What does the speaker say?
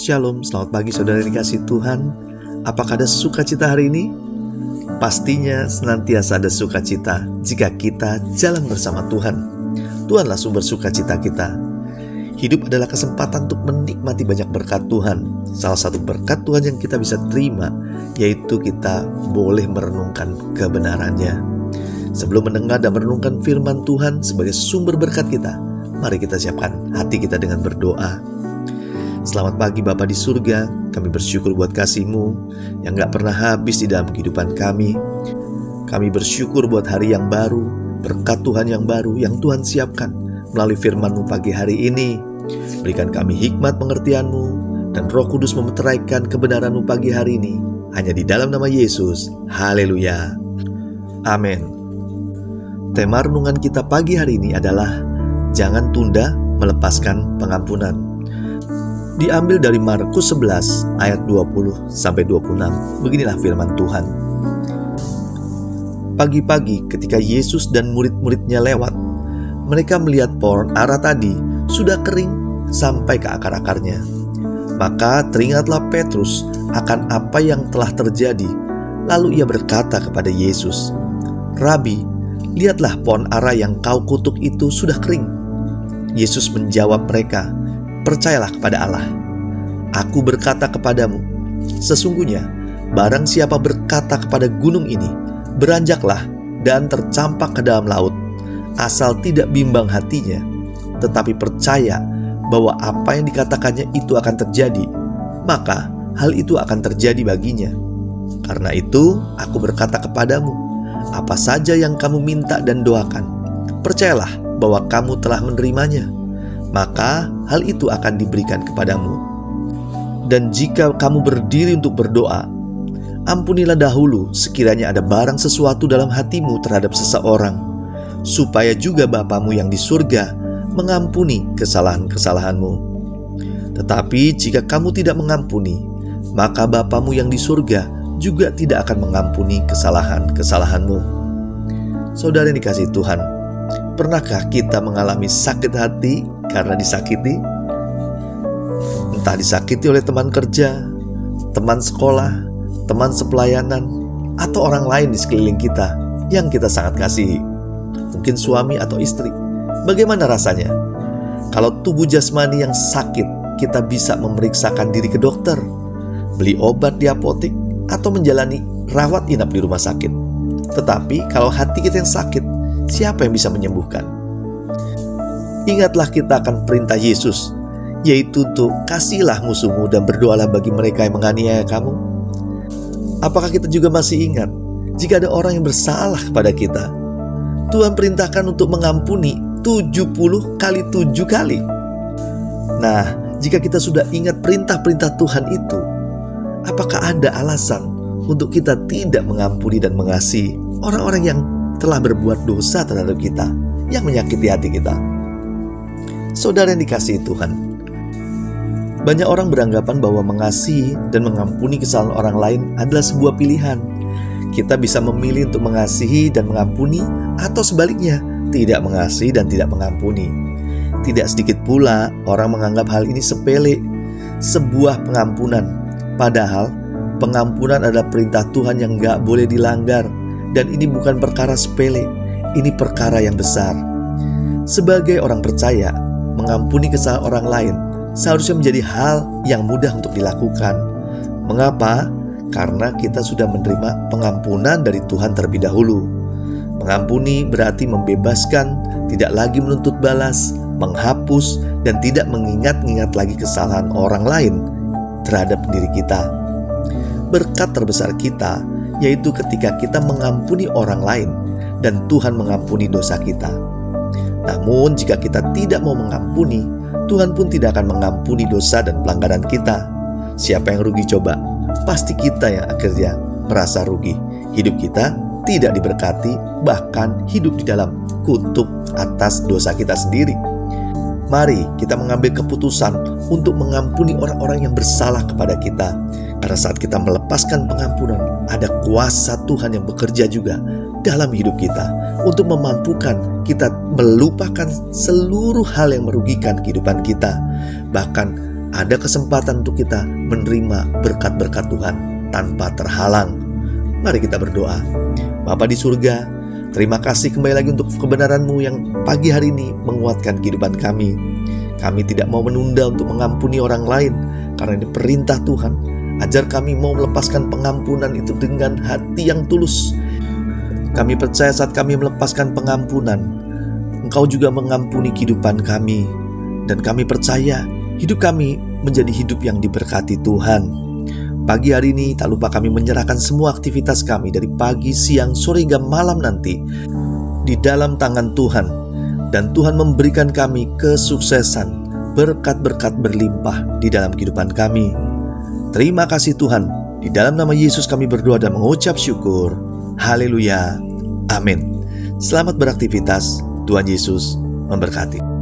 Shalom, selamat pagi saudara yang dikasihi Tuhan. Apakah ada sukacita hari ini? Pastinya senantiasa ada sukacita jika kita jalan bersama Tuhan. Tuhanlah sumber sukacita kita. Hidup adalah kesempatan untuk menikmati banyak berkat Tuhan. Salah satu berkat Tuhan yang kita bisa terima yaitu kita boleh merenungkan kebenarannya. Sebelum mendengar dan merenungkan firman Tuhan sebagai sumber berkat kita, mari kita siapkan hati kita dengan berdoa. Selamat pagi Bapa di surga, kami bersyukur buat kasih-Mu yang gak pernah habis di dalam kehidupan kami. Kami bersyukur buat hari yang baru, berkat Tuhan yang baru yang Tuhan siapkan melalui firman-Mu pagi hari ini. Berikan kami hikmat pengertian-Mu dan Roh Kudus memeteraikan kebenaran-Mu pagi hari ini. Hanya di dalam nama Yesus, haleluya, amin. Tema renungan kita pagi hari ini adalah jangan tunda melepaskan pengampunan. Diambil dari Markus 11 ayat 20-26. Beginilah firman Tuhan. Pagi-pagi ketika Yesus dan murid-muridnya lewat, mereka melihat pohon ara tadi sudah kering sampai ke akar-akarnya. Maka teringatlah Petrus akan apa yang telah terjadi. Lalu ia berkata kepada Yesus, "Rabi, lihatlah pohon ara yang kau kutuk itu sudah kering." Yesus menjawab mereka, "Percayalah kepada Allah. Aku berkata kepadamu, sesungguhnya barang siapa berkata kepada gunung ini, beranjaklah dan tercampak ke dalam laut, asal tidak bimbang hatinya, tetapi percaya bahwa apa yang dikatakannya itu akan terjadi, maka hal itu akan terjadi baginya. Karena itu aku berkata kepadamu, apa saja yang kamu minta dan doakan, percayalah bahwa kamu telah menerimanya, maka hal itu akan diberikan kepadamu. Dan jika kamu berdiri untuk berdoa, ampunilah dahulu sekiranya ada barang sesuatu dalam hatimu terhadap seseorang, supaya juga Bapamu yang di surga mengampuni kesalahan-kesalahanmu. Tetapi jika kamu tidak mengampuni, maka Bapamu yang di surga juga tidak akan mengampuni kesalahan-kesalahanmu." Saudara yang dikasihi Tuhan, pernahkah kita mengalami sakit hati karena disakiti? Entah disakiti oleh teman kerja, teman sekolah, teman sepelayanan, atau orang lain di sekeliling kita yang kita sangat kasihi. Mungkin suami atau istri. Bagaimana rasanya? Kalau tubuh jasmani yang sakit, kita bisa memeriksakan diri ke dokter, beli obat di apotek, atau menjalani rawat inap di rumah sakit. Tetapi kalau hati kita yang sakit, siapa yang bisa menyembuhkan? Ingatlah kita akan perintah Yesus, yaitu untuk kasihilah musuhmu dan berdoalah bagi mereka yang menganiaya kamu. Apakah kita juga masih ingat jika ada orang yang bersalah kepada kita, Tuhan perintahkan untuk mengampuni 70 kali 7 kali. Nah, jika kita sudah ingat perintah-perintah Tuhan itu, apakah ada alasan untuk kita tidak mengampuni dan mengasihi orang-orang yang telah berbuat dosa terhadap kita, yang menyakiti hati kita? Saudara yang dikasihi Tuhan, banyak orang beranggapan bahwa mengasihi dan mengampuni kesalahan orang lain adalah sebuah pilihan. Kita bisa memilih untuk mengasihi dan mengampuni, atau sebaliknya, tidak mengasihi dan tidak mengampuni. Tidak sedikit pula orang menganggap hal ini sepele, sebuah pengampunan. Padahal pengampunan adalah perintah Tuhan yang gak boleh dilanggar. Dan ini bukan perkara sepele, ini perkara yang besar. Sebagai orang percaya, mengampuni kesalahan orang lain seharusnya menjadi hal yang mudah untuk dilakukan. Mengapa? Karena kita sudah menerima pengampunan dari Tuhan terlebih dahulu. Mengampuni berarti membebaskan, tidak lagi menuntut balas, menghapus, dan tidak mengingat-ingat lagi kesalahan orang lain terhadap diri kita. Berkat terbesar kita yaitu ketika kita mengampuni orang lain dan Tuhan mengampuni dosa kita. Namun jika kita tidak mau mengampuni, Tuhan pun tidak akan mengampuni dosa dan pelanggaran kita. Siapa yang rugi coba? Pasti kita yang akhirnya merasa rugi. Hidup kita tidak diberkati, bahkan hidup di dalam kutuk atas dosa kita sendiri. Mari kita mengambil keputusan untuk mengampuni orang-orang yang bersalah kepada kita. Karena saat kita melepaskan pengampunan, ada kuasa Tuhan yang bekerja juga dalam hidup kita untuk memampukan kita melupakan seluruh hal yang merugikan kehidupan kita. Bahkan ada kesempatan untuk kita menerima berkat-berkat Tuhan tanpa terhalang. Mari kita berdoa. Bapa di surga, terima kasih kembali lagi untuk kebenaran-Mu yang pagi hari ini menguatkan kehidupan kami. Kami tidak mau menunda untuk mengampuni orang lain, karena ini perintah Tuhan. Ajar kami mau melepaskan pengampunan itu dengan hati yang tulus. Kami percaya saat kami melepaskan pengampunan, Engkau juga mengampuni kehidupan kami. Dan kami percaya hidup kami menjadi hidup yang diberkati Tuhan. Pagi hari ini tak lupa kami menyerahkan semua aktivitas kami dari pagi, siang, sore hingga malam nanti di dalam tangan Tuhan. Dan Tuhan memberikan kami kesuksesan, berkat-berkat berlimpah di dalam kehidupan kami. Terima kasih Tuhan. Di dalam nama Yesus kami berdoa dan mengucap syukur. Haleluya. Amin. Selamat beraktivitas. Tuhan Yesus memberkati.